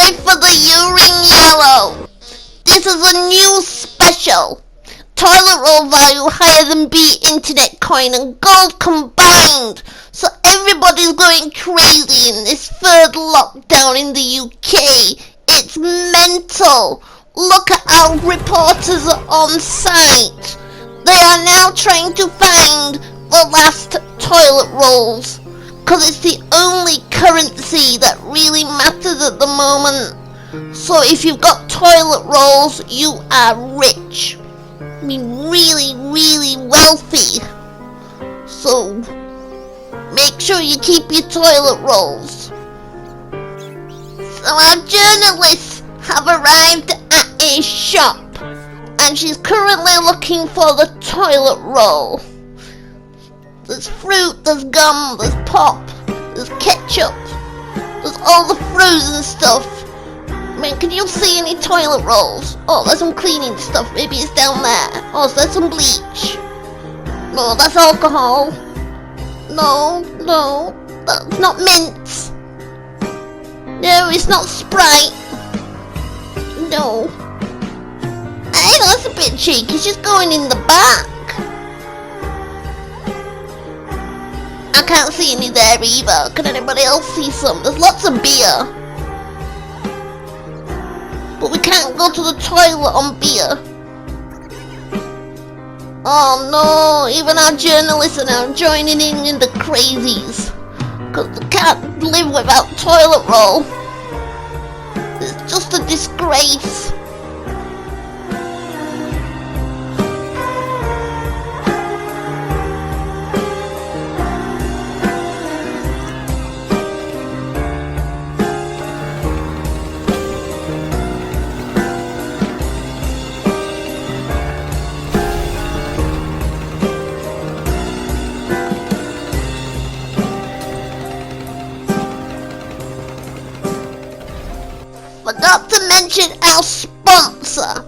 ready for the urine yellow? This is a new special. Toilet roll value higher than B internet coin and gold combined. So everybody's going crazy in this third lockdown in the UK. It's mental. Look at our reporters on site. They are now trying to find the last toilet rolls. Cause it's the only currency that really matters at the moment. So if you've got toilet rolls, you are rich. I mean, really, really wealthy. So make sure you keep your toilet rolls. So our journalists have arrived at a shop, and she's currently looking for the toilet roll. There's fruit, there's gum, there's pop, there's ketchup, there's all the frozen stuff. I mean, can you see any toilet rolls? Oh, there's some cleaning stuff, maybe it's down there. Oh, there's some bleach. No, that's alcohol. No, that's not mints. No, it's not Sprite. No. Hey, that's a bit cheeky, she's going in the back. I can't see any there either. Can anybody else see some? There's lots of beer. But we can't go to the toilet on beer. Oh no, even our journalists are now joining in the crazies. Cause they can't live without toilet roll. It's just a disgrace. Forgot to mention our sponsor.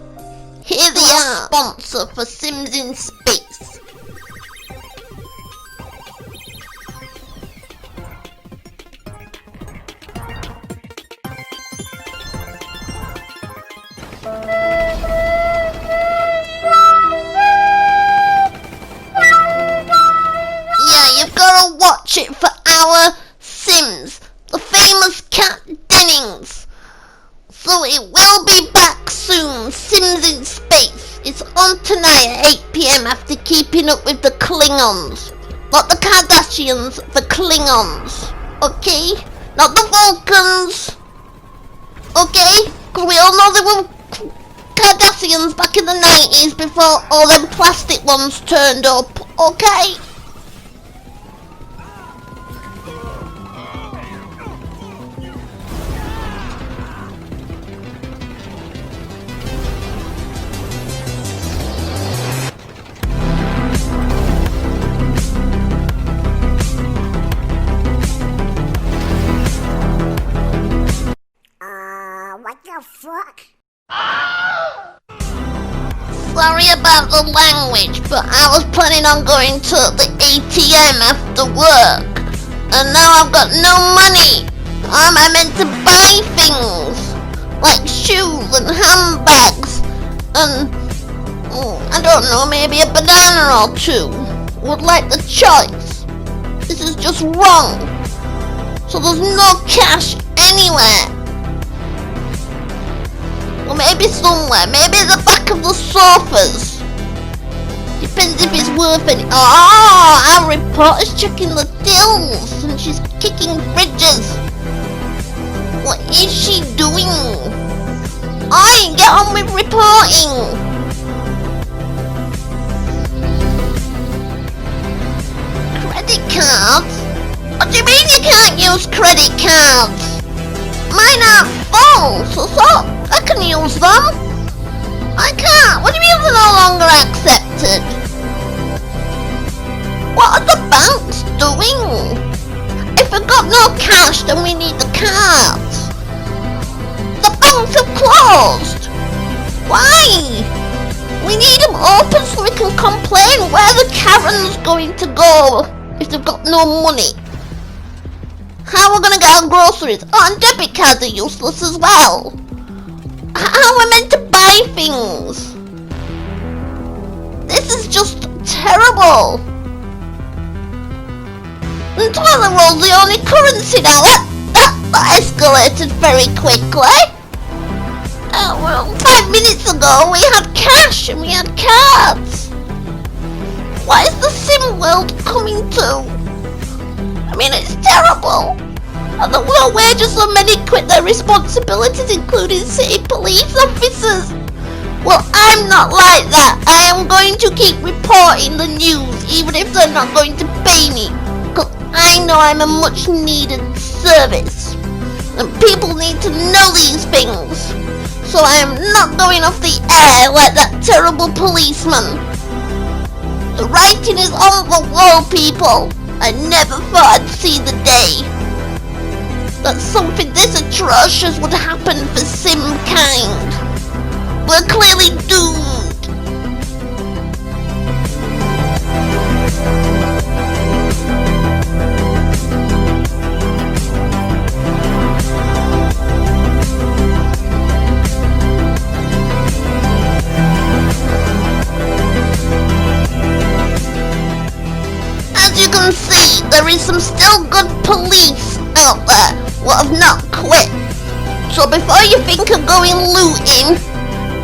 Here they are, sponsor for Sims in Space. Yeah, you've gotta watch it for our Sims, the famous cat Dennings. So it will be back soon, Sims in Space. It's on tonight at 8 PM after keeping up with the Klingons. Not the Kardashians, the Klingons. Okay? Not the Vulcans. Okay? Because we all know there were Kardashians back in the 90s before all them plastic ones turned up. Okay? What the fuck? Sorry about the language, but I was planning on going to the ATM after work. And now I've got no money. How am I meant to buy things? Like shoes and handbags. And, I don't know, maybe a banana or two. Would like the choice. This is just wrong. So there's no cash anywhere. Or maybe somewhere, maybe at the back of the sofas. Depends if it's worth it. Oh, our reporter's checking the tills and she's kicking fridges. What is she doing? Oi, get on with reporting. Credit cards? What do you mean you can't use credit cards? Mine aren't full, so I can use them. I can't. What do you mean they're no longer accepted? What are the banks doing? If we've got no cash, then we need the cards. The banks have closed. Why? We need them open so we can complain. Where the Karen's going to go if they've got no money? How are we gonna get our groceries? Oh, and debit cards are useless as well. How are we meant to buy things? This is just terrible. And toilet roll's the only currency now. That escalated very quickly. Oh, well, 5 minutes ago we had cash and we had cards. What is the sim world coming to? I mean, it's terrible. And the world wages so many quit their responsibilities, including city police officers. Well, I'm not like that. I am going to keep reporting the news, even if they're not going to pay me. Because I know I'm a much needed service. And people need to know these things. So I am not going off the air like that terrible policeman. The writing is on the wall, people. I never thought I'd see the day that something this atrocious would happen for Simkind. We're clearly doomed. As you can see, there is some still good police out there what have not quit. So before you think of going looting,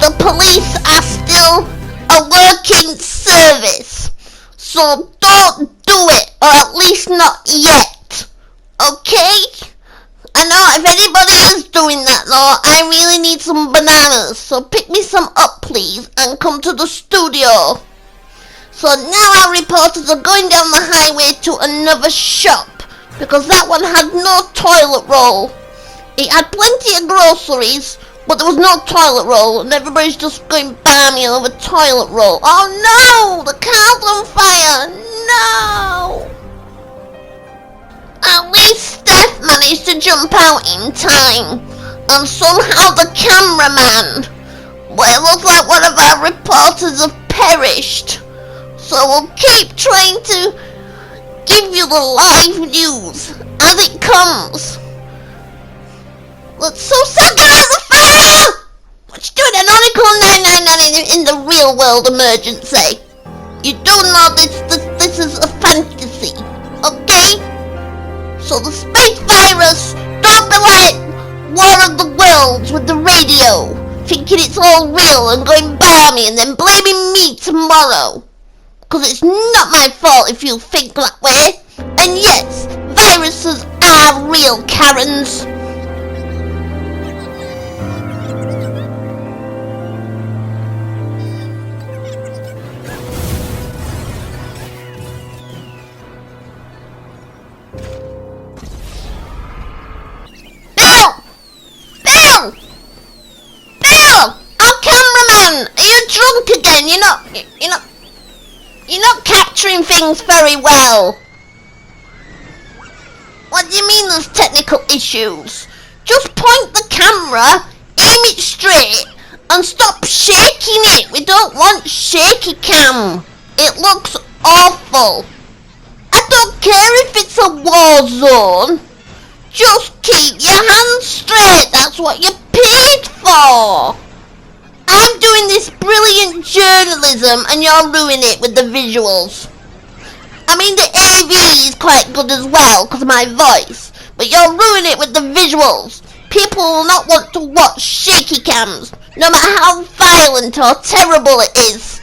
the police are still a working service. So don't do it, or at least not yet. Okay? I know if anybody is doing that though, I really need some bananas. So pick me some up please and come to the studio. So now our reporters are going down the highway to another shop, because that one had no toilet roll. It had plenty of groceries, but there was no toilet roll, and everybody's just going balmy over toilet roll. Oh no! The car's on fire! No! At least Steph managed to jump out in time, and somehow the cameraman. Well, it looks like one of our reporters have perished. So we'll keep trying to give you the live news as it comes. That's so sad, get out of the fire! What you doing? An Oracle 999 in the real world emergency. You do know this is a fantasy, okay? So the space virus, don't be like War of the Worlds with the radio, thinking it's all real and going balmy and then blaming me tomorrow. Because it's not my fault if you think that way. And yes, viruses are real, Karens. Bill! Our cameraman! Are you drunk again? You're not capturing things very well. What do you mean there's technical issues? Just point the camera, aim it straight, and stop shaking it. We don't want shaky cam. It looks awful. I don't care if it's a war zone. Just keep your hands straight. That's what you're paid for. I'm doing this brilliant journalism and you're ruining it with the visuals. I mean the AV is quite good as well because of my voice, but you're ruining it with the visuals. People will not want to watch shaky cams, no matter how violent or terrible it is.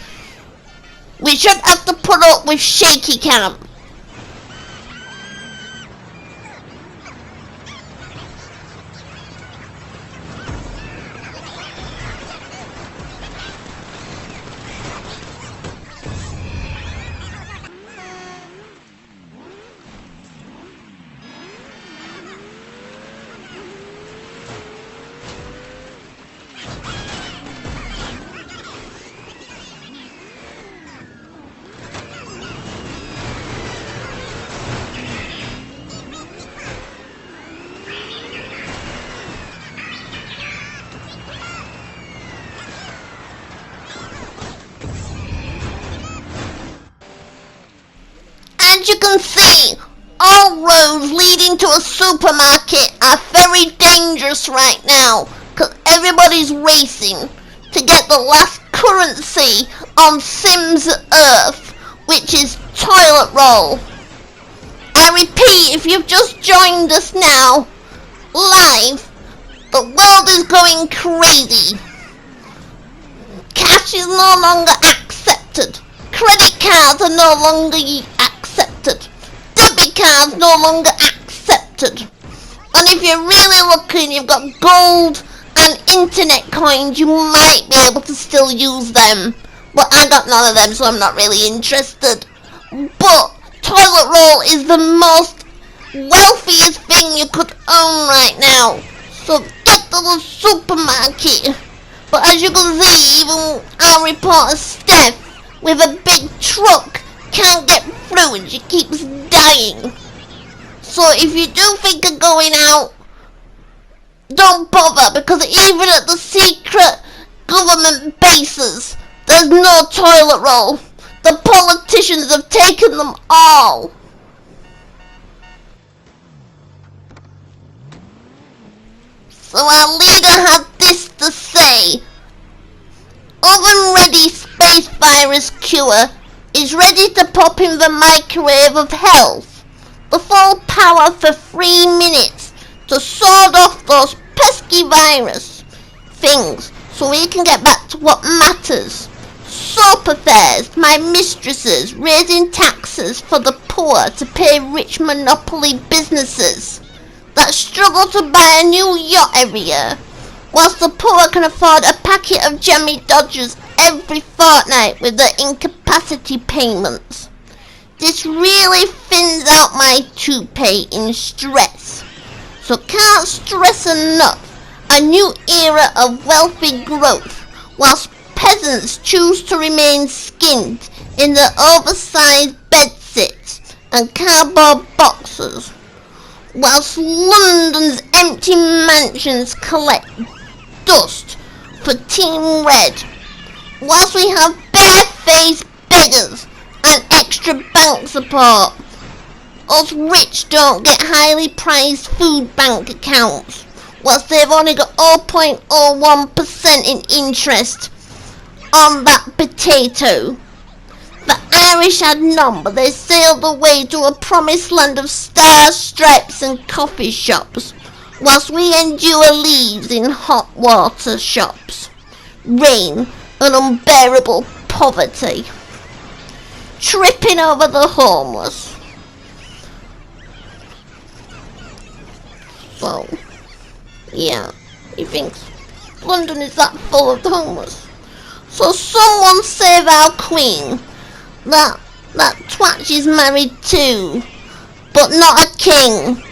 We shouldn't have to put up with shaky cam. As you can see, all roads leading into a supermarket are very dangerous right now, because everybody's racing to get the last currency on Sims Earth, which is toilet roll. I repeat, if you've just joined us now, live, the world is going crazy. Cash is no longer accepted. Credit cards are no longer accepted. Debit cards no longer accepted. And if you're really lucky and you've got gold and internet coins, you might be able to still use them. But I got none of them, so I'm not really interested. But toilet roll is the most wealthiest thing you could own right now. So get to the supermarket. But as you can see, even our reporter Steph with a big truck can't get through and she keeps dying. So if you do think of going out, don't bother, because even at the secret government bases, there's no toilet roll. The politicians have taken them all. So our leader had this to say: oven-ready space virus cure is ready to pop in the microwave of health. The full power for 3 minutes to sort off those pesky virus things so we can get back to what matters. Soap affairs, my mistresses raising taxes for the poor to pay rich monopoly businesses that struggle to buy a new yacht every year, whilst the poor can afford a packet of jammy Dodgers every fortnight with their incapacity payments. This really thins out my toupee in stress. So can't stress enough a new era of wealthy growth, whilst peasants choose to remain skinned in their oversized bedsits and cardboard boxes, whilst London's empty mansions collect dust for Team Red, whilst we have barefaced beggars and extra bank support. Us rich don't get highly priced food bank accounts, whilst they've only got 0.01% in interest on that potato. The Irish had none, but they sailed away to a promised land of stars, stripes and coffee shops, whilst we endure leaves in hot water shops, rain and unbearable poverty, tripping over the homeless. So, yeah, he thinks London is that full of homeless. So someone save our queen. That twat she's married to, but not a king.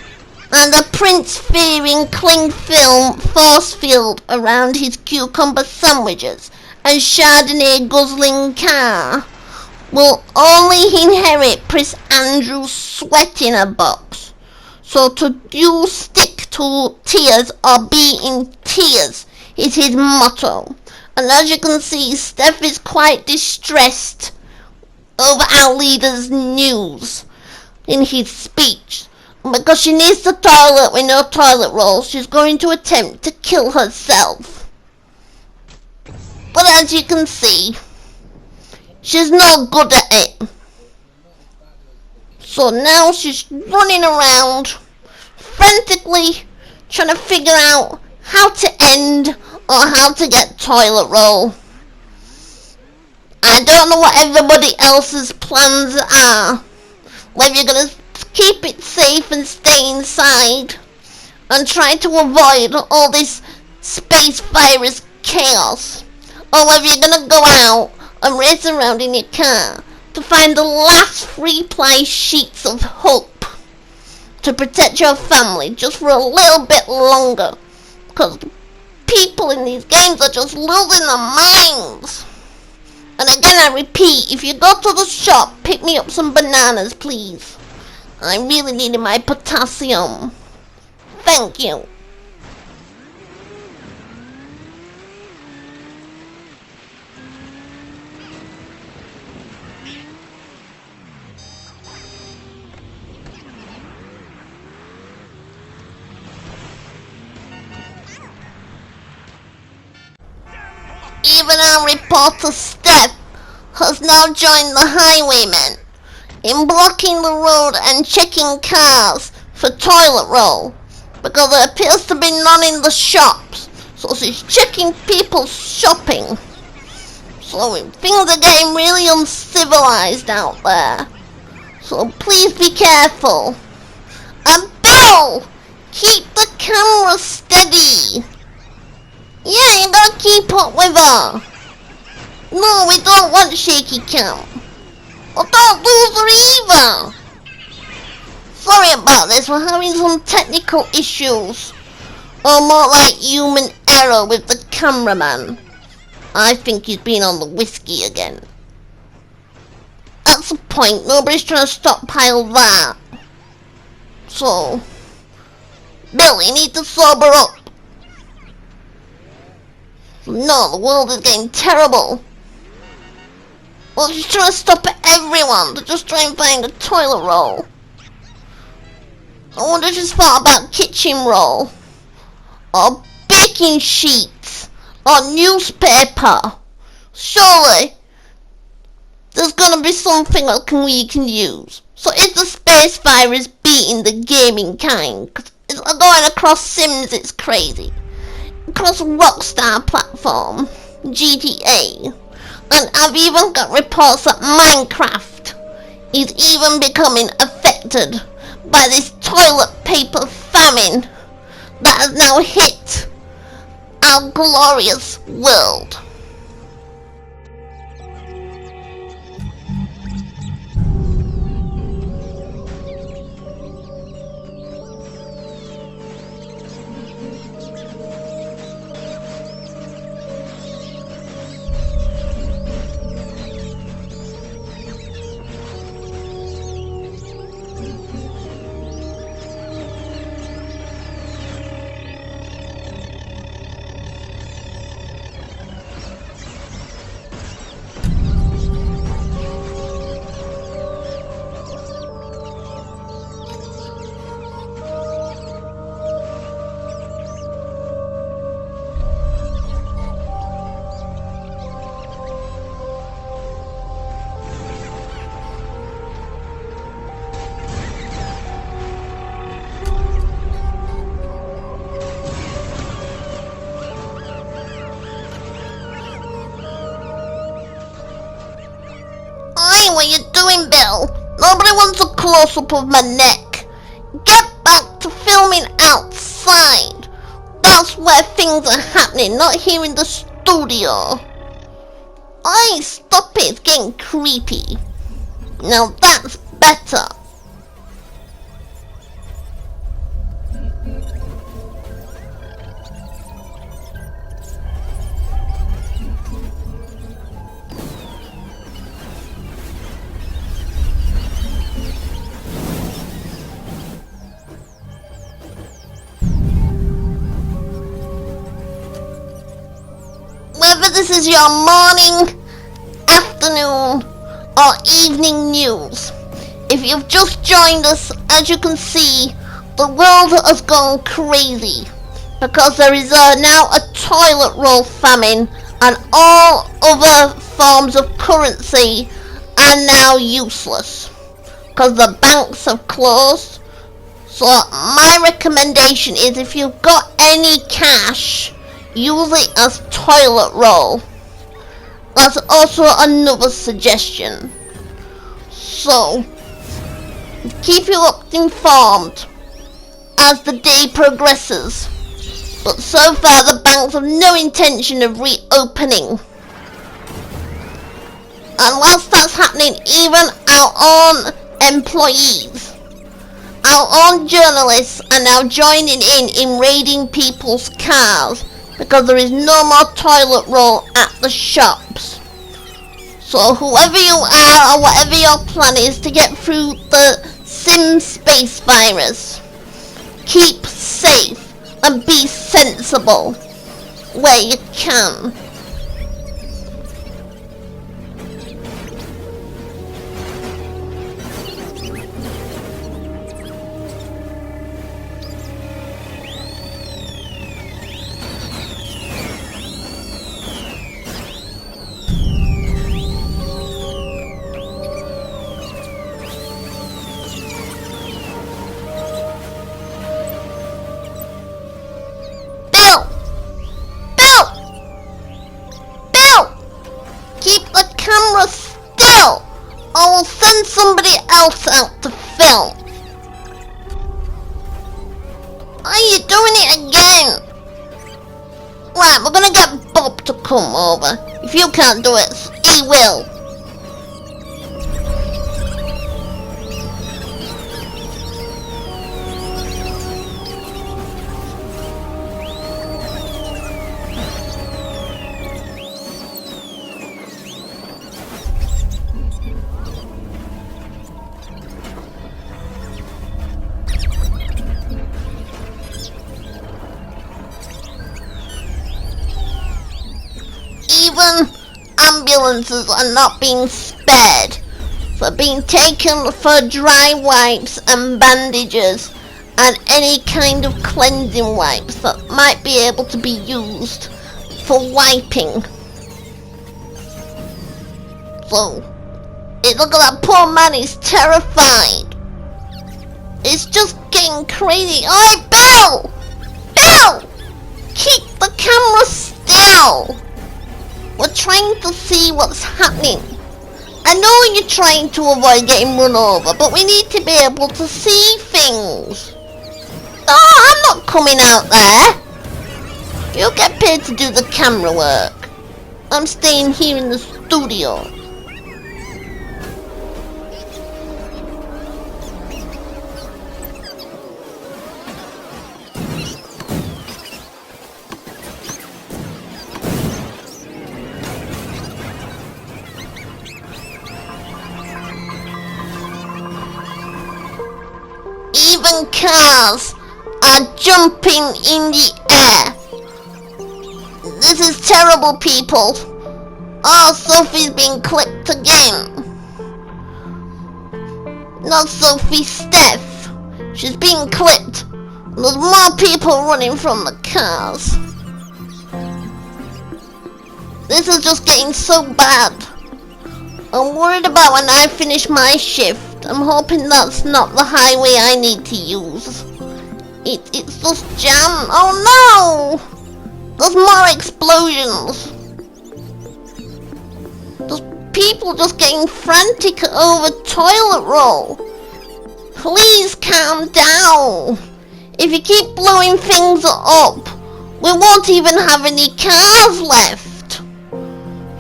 And a prince fearing cling film force field around his cucumber sandwiches and Chardonnay guzzling car will only inherit Prince Andrew's sweat in a box. So to you stick to tears or be in tears is his motto. And as you can see, Steph is quite distressed over our leader's news in his speech. And because she needs the toilet with no toilet roll, she's going to attempt to kill herself. But as you can see, she's not good at it. So now she's running around frantically trying to figure out how to end or how to get toilet roll. I don't know what everybody else's plans are. Whether you're going to keep it safe and stay inside and try to avoid all this space virus chaos, or whether you're going to go out and race around in your car to find the last 3-ply sheets of hope to protect your family just for a little bit longer, because people in these games are just losing their minds. And again, I repeat, if you go to the shop, pick me up some bananas, please. I really needed my potassium. Thank you. Even our reporter Steph has now joined the highwaymen in blocking the road and checking cars for toilet roll because there appears to be none in the shops. So she's checking people's shopping. So things are getting really uncivilized out there. So please be careful. And Bill, keep the camera steady. Yeah, you gotta keep up with her. No, we don't want shaky cam. But don't lose her either. Sorry about this, we're having some technical issues. Or more like human error with the cameraman. I think he's been on the whiskey again. That's the point, nobody's trying to stockpile that. So, Bill, you need to sober up. No, the world is getting terrible. Well, she's trying to stop everyone to just try and find a toilet roll. I wonder if she's thought about kitchen roll. Or baking sheets. Or newspaper. Surely, there's gonna be something we can use. So is the space virus beating the gaming kind? Cause it's going across Sims, it's crazy. Across Rockstar platform, GTA. And I've even got reports that Minecraft is even becoming affected by this toilet paper famine that has now hit our glorious world. What are you doing, Bill? Nobody wants a close-up of my neck. Get back to filming outside. That's where things are happening, not here in the studio. Aye, stop it, it's getting creepy. Now that's better. Whether this is your morning, afternoon, or evening news, if you've just joined us, as you can see, the world has gone crazy because there is now a toilet roll famine and all other forms of currency are now useless because the banks have closed. So my recommendation is if you've got any cash, use it as toilet roll. That's also another suggestion. So, keep you informed as the day progresses. But so far the banks have no intention of reopening. And whilst that's happening, even our own employees, our own journalists are now joining in raiding people's cars because there is no more toilet roll at the shops. So whoever you are or whatever your plan is to get through the Sim space virus, keep safe and be sensible where you can. Alright, we're gonna get Bob to come over. If you can't do it, he will. Even ambulances are not being spared. They're being taken for dry wipes and bandages and any kind of cleansing wipes that might be able to be used for wiping. So, look at that poor man, he's terrified. It's just getting crazy. Oi, Bill! Bill! Keep the camera still! We're trying to see what's happening. I know you're trying to avoid getting run over, but we need to be able to see things. Oh, I'm not coming out there. You get paid to do the camera work. I'm staying here in the studio. Even cars are jumping in the air. This is terrible, people. Oh, Sophie's been clipped again. Not Sophie, Steph. She's being clipped. There's more people running from the cars. This is just getting so bad. I'm worried about when I finish my shift. I'm hoping that's not the highway I need to use. It's just jammed. Oh no! There's more explosions. There's people just getting frantic over toilet roll. Please calm down. If you keep blowing things up, we won't even have any cars left.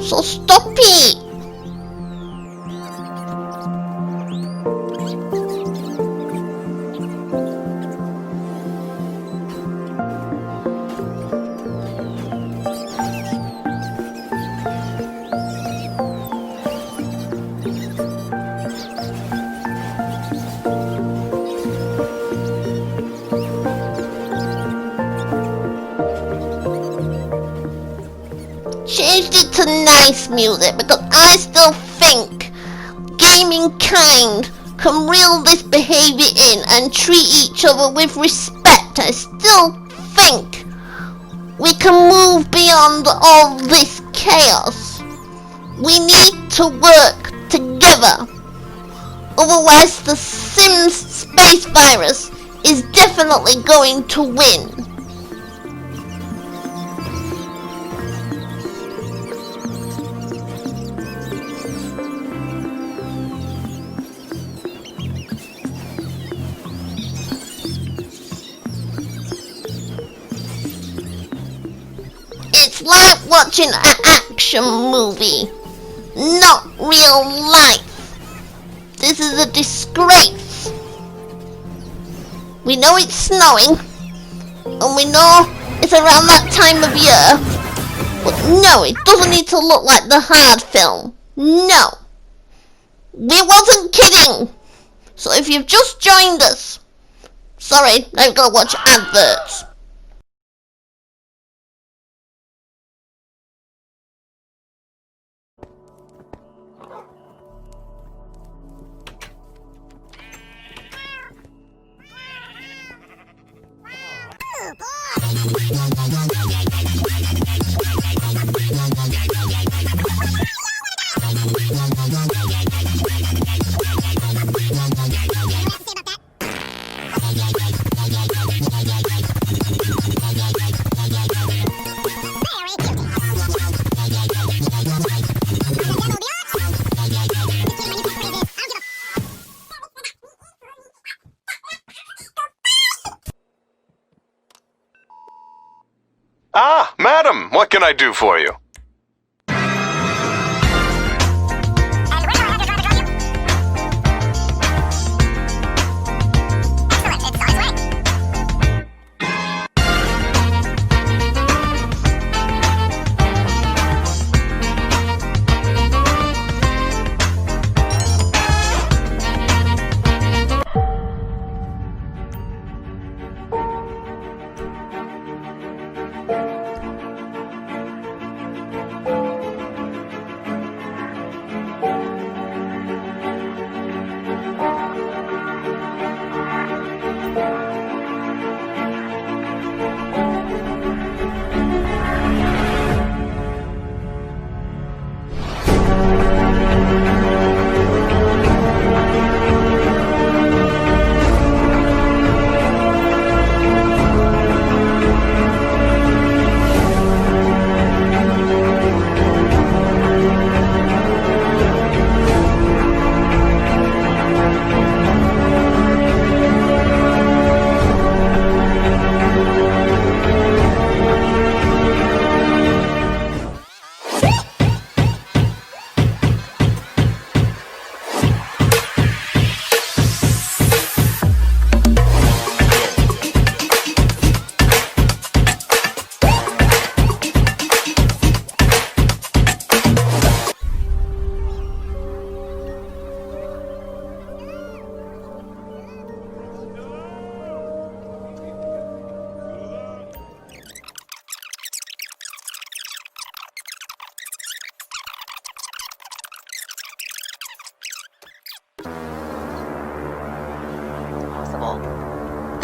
So stop it. Changed it to nice music because I still think gaming kind can reel this behavior in and treat each other with respect. I still think we can move beyond all this chaos. We need to work together. Otherwise the Sims space virus is definitely going to win. It's like watching an action movie, not real life. This is a disgrace. We know it's snowing, and we know it's around that time of year, but no, it doesn't need to look like the hard film. No. We wasn't kidding. So if you've just joined us, sorry, now you've got to watch adverts. Madam, what can I do for you?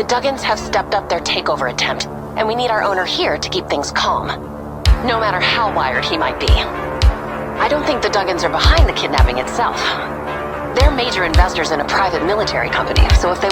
The Duggins have stepped up their takeover attempt, and we need our owner here to keep things calm. No matter how wired he might be. I don't think the Duggins are behind the kidnapping itself. They're major investors in a private military company, so if they...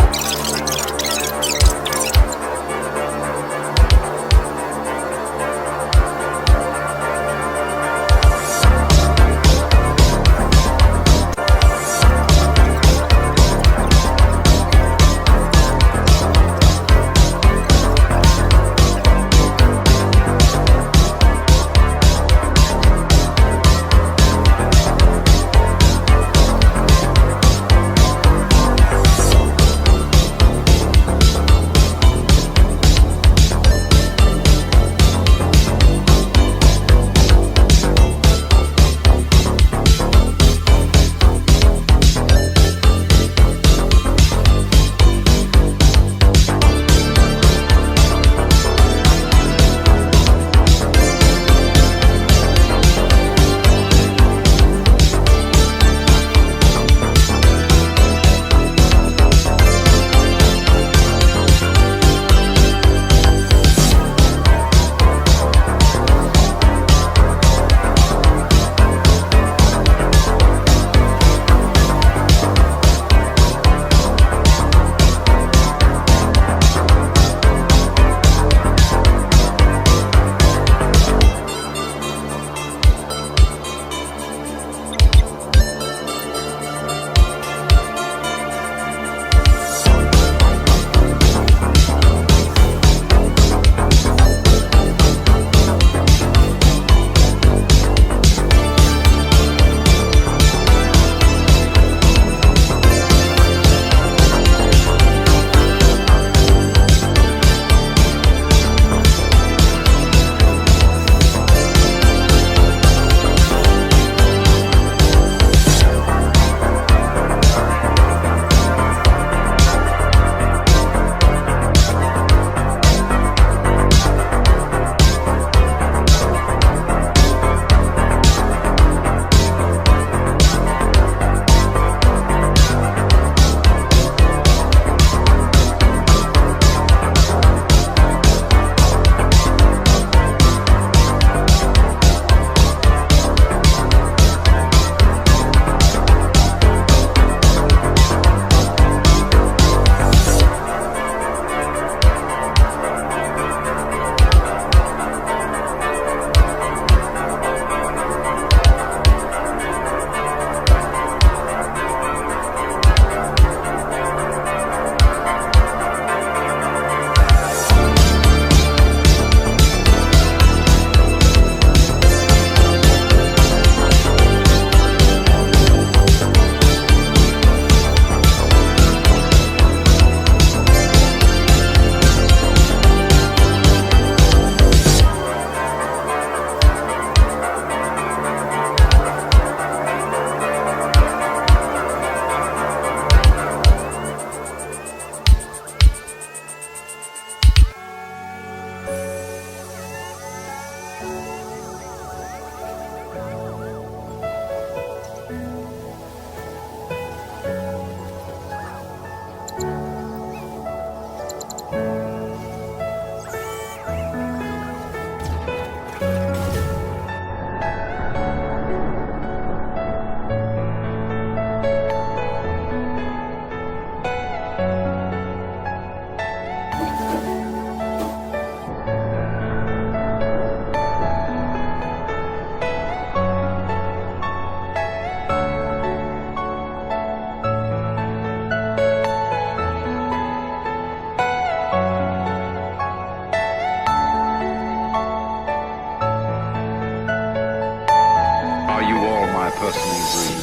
personally agree.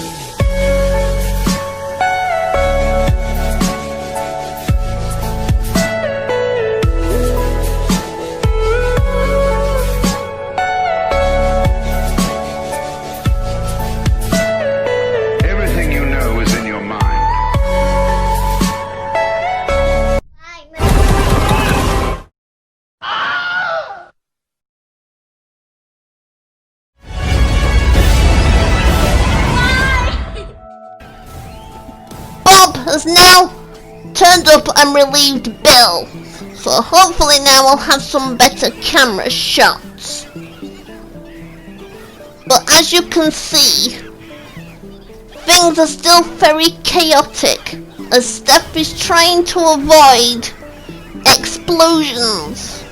Everything you know is in your mind. Bob has now turned up and relieved Bill, so hopefully now we'll have some better camera shots. But as you can see, things are still very chaotic as Steph is trying to avoid explosions,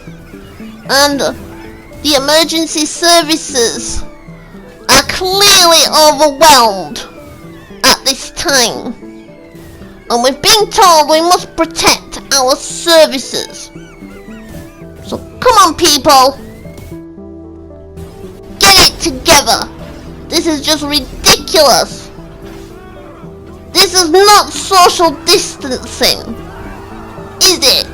and the emergency services are clearly overwhelmed at this time. And we've been told we must protect our services. So come on, people, get it together. This is just ridiculous. This is not social distancing, is it?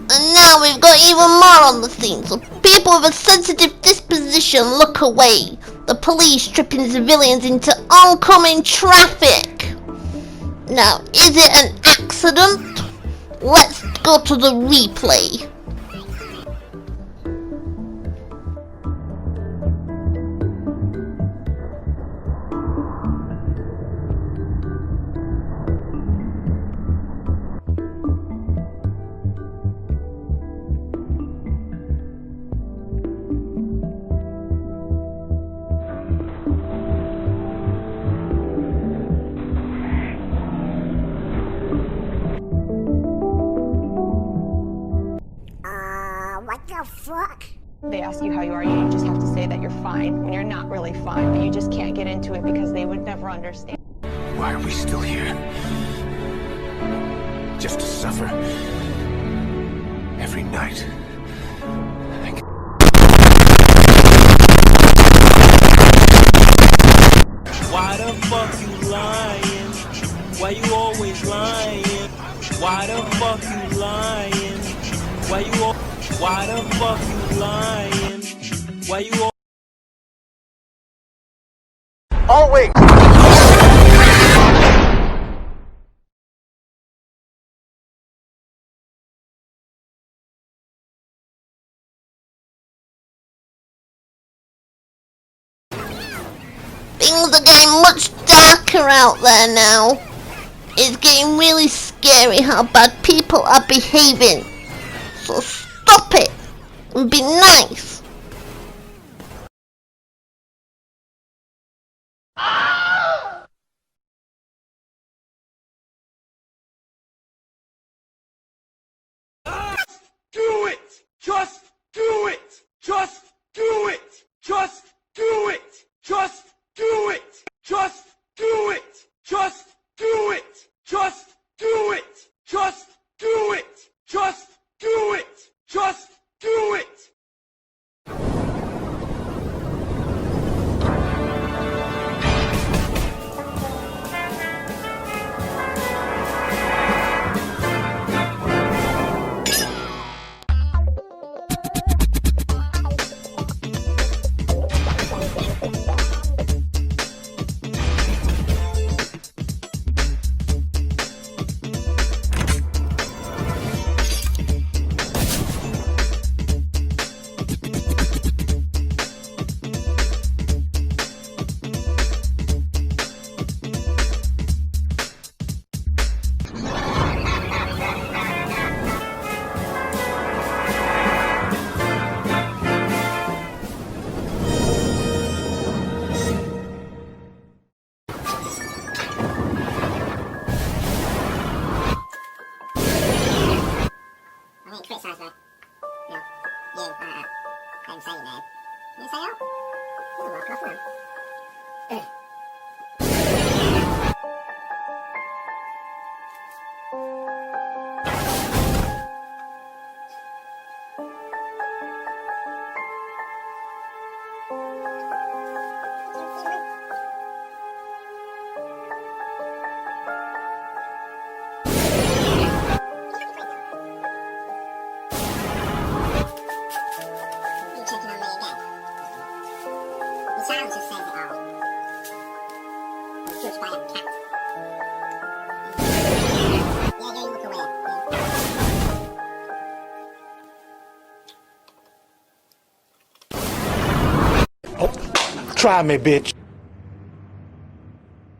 And now we've got even more on the scene, so people with a sensitive disposition look away. The police tripping civilians into oncoming traffic. Now, is it an accident? Let's go to the replay. What the fuck? They ask you how you are, you just have to say that you're fine when you're not really fine, but you just can't get into it because they would never understand. Why are we still here? Just to suffer. Every night. Why the fuck you lying? Why you always lying? Why the fuck you lying? Why the fuck you lying? Why you Always! Things are getting much darker out there now. It's getting really scary how bad people are behaving. So stop it and be nice. do it? Just do it! ain't criticise her. You know, you, I didn't say your name. You didn't say out? You're walking off now. Sounds just says it all. Judged by a cat. Yeah, you look away. Oh, try me, bitch.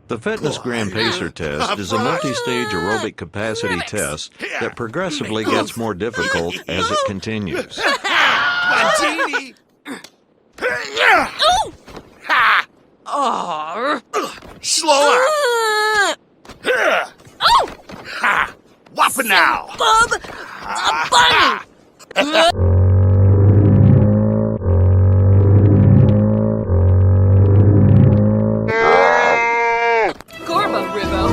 The Fitness Gram Pacer test is a multi-stage aerobic capacity test that progressively gets more difficult as it continues. Martini! Slower! Whopper now! Bob! Bunny! Gorba, Ribbo.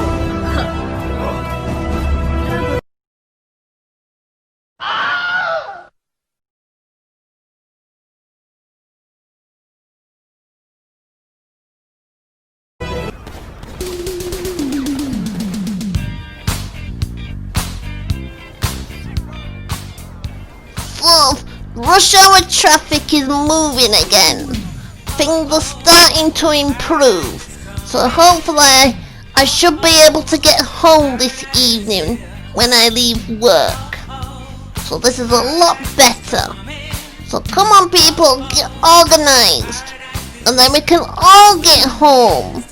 Rush hour traffic is moving again. Things are starting to improve. So hopefully I should be able to get home this evening when I leave work. So this is a lot better. So come on people, get organized. And then we can all get home.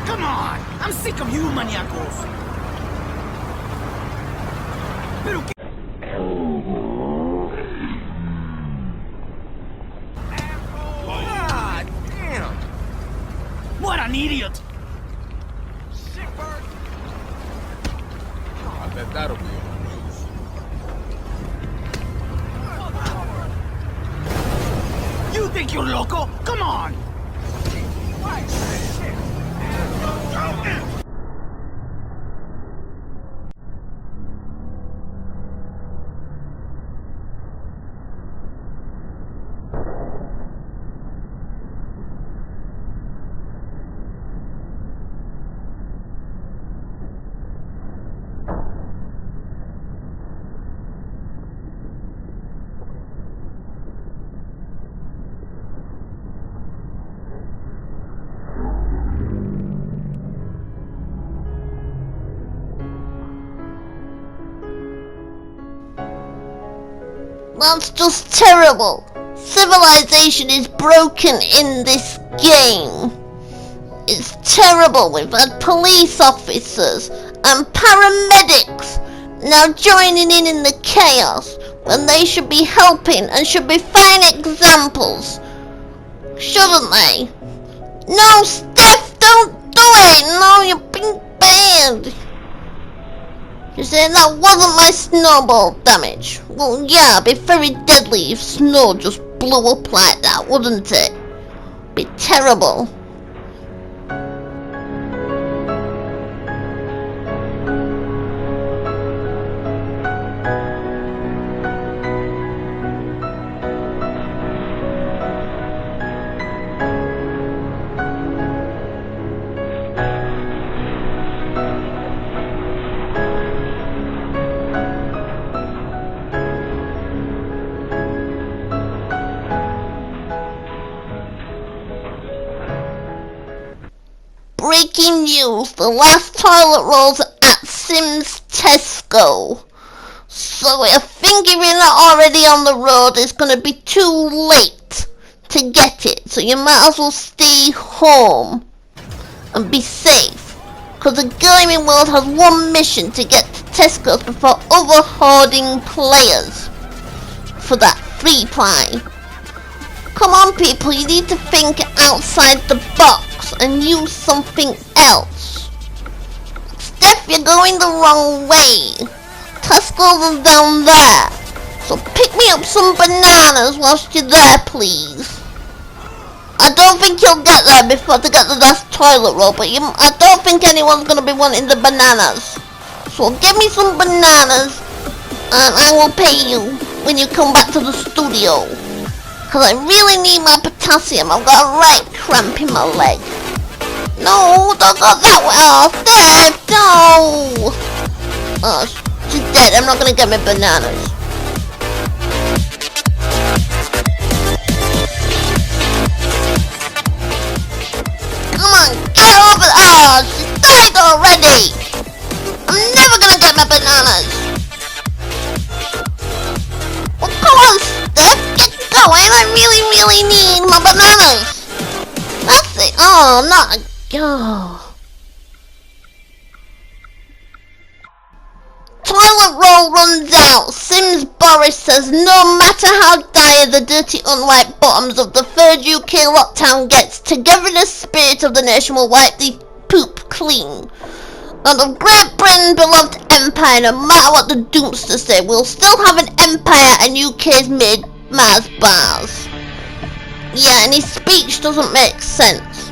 Come on! I'm sick of you, maniacos! Pero que... Ah, damn! What an idiot! I bet that'll be on the news. You think you're loco? Come on! That's just terrible. Civilization is broken in this game. It's terrible. We've had police officers and paramedics now joining in the chaos when they should be helping and should be fine examples. Shouldn't they? No, Steph, don't do it. No, you're being bad. You saying that wasn't my snowball damage? Well, yeah, it'd be very deadly if snow just blew up like that, wouldn't it? Be terrible. breaking news. The last toilet rolls are at Sims Tesco. So if thinking you're not already on the road, it's going to be too late to get it. So you might as well stay home and be safe. Because the gaming world has one mission: to get to Tesco's before other hoarding players for that free pie. Come on people, you need to think outside the box and use something else. Steph, you're going the wrong way. Tesco's is down there. So pick me up some bananas whilst you're there, please. I don't think you'll get there before to get the last toilet roll, but I don't think anyone's going to be wanting the bananas. So give me some bananas and I will pay you when you come back to the studio. Because I really need my potassium. I've got a right cramp in my leg. No, don't go that way. Oh, Steph, no. Oh, she's dead. I'm not going to get my bananas. Come on, get over there. Oh, she died already. I'm never going to get my bananas. Well, come on, Steph. Get going. I really need my bananas. That's it. Oh, not... Oh. Toilet roll runs out. Sims Boris says no matter how dire the dirty unwiped bottoms of the third UK lockdown gets, togetherness spirit of the nation will wipe the poop clean. And of Great Britain's beloved empire, no matter what the doomsters say, we'll still have an empire and UK's made Mars bars. Yeah, and his speech doesn't make sense.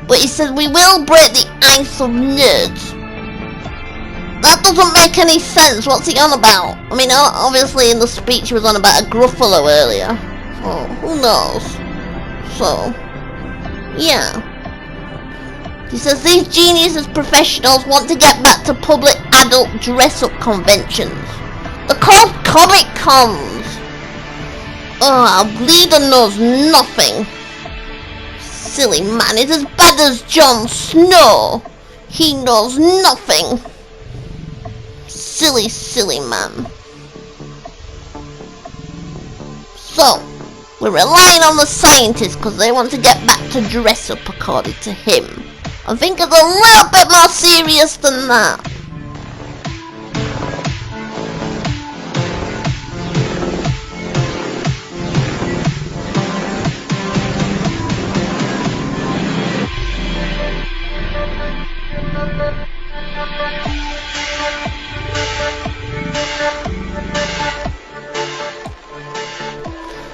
But he says we will break the ice of nerds. That doesn't make any sense. What's he on about? I mean, obviously in the speech he was on about a Gruffalo earlier. So, who knows? So, yeah. He says these geniuses professionals want to get back to public adult dress-up conventions. They're called Comic Cons. Oh, our leader knows nothing. Silly man, it's as bad as Jon Snow. He knows nothing. Silly man. So, we're relying on the scientists because they want to get back to dress up according to him. I think it's a little bit more serious than that.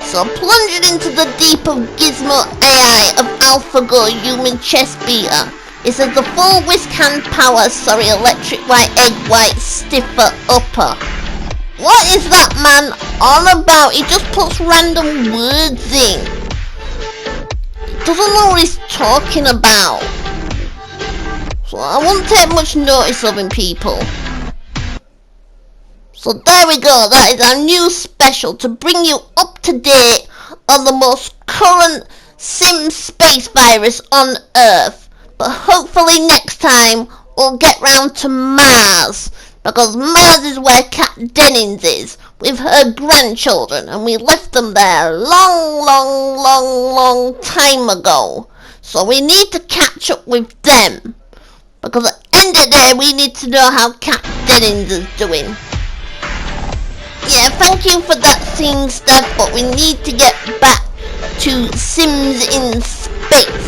So plunging into the deep of Gizmo AI of AlphaGo human chess beater. It says the full whisk hand power, electric white egg white stiffer upper. What is that man on about? He just puts random words in. He doesn't know what he's talking about. So I won't take much notice of him, people. So there we go, that is our new special to bring you up to date on the most current Sim space virus on Earth. But hopefully next time we'll get round to Mars, because Mars is where Kat Dennings is with her grandchildren, and we left them there a long time ago. So we need to catch up with them, because at the end of the day we need to know how Kat Dennings is doing. Yeah, thank you for that scene, Steph, but we need to get back to Sims in Space.